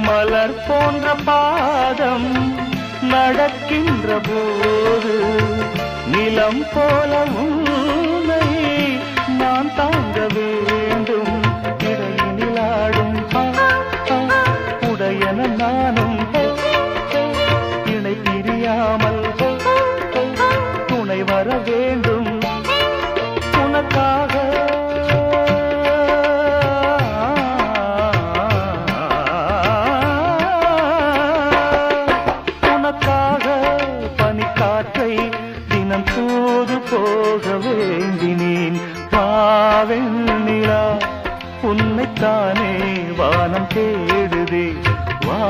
மலர் போன்ற பாதம் நடக்கின்ற போது நிலம் போல உன்னை நான் தாங்க வேண்டும். இடையினில் ஆடும் உடையன நானும் இணை பிரியாமல் துணை வர வேண்டும். உனக்காக பனிக்காற்றை தினம் தூது போக வேண்டினேன். வாவெண்ணிலா உன்னைத்தானே வானம் தேடுதே. வா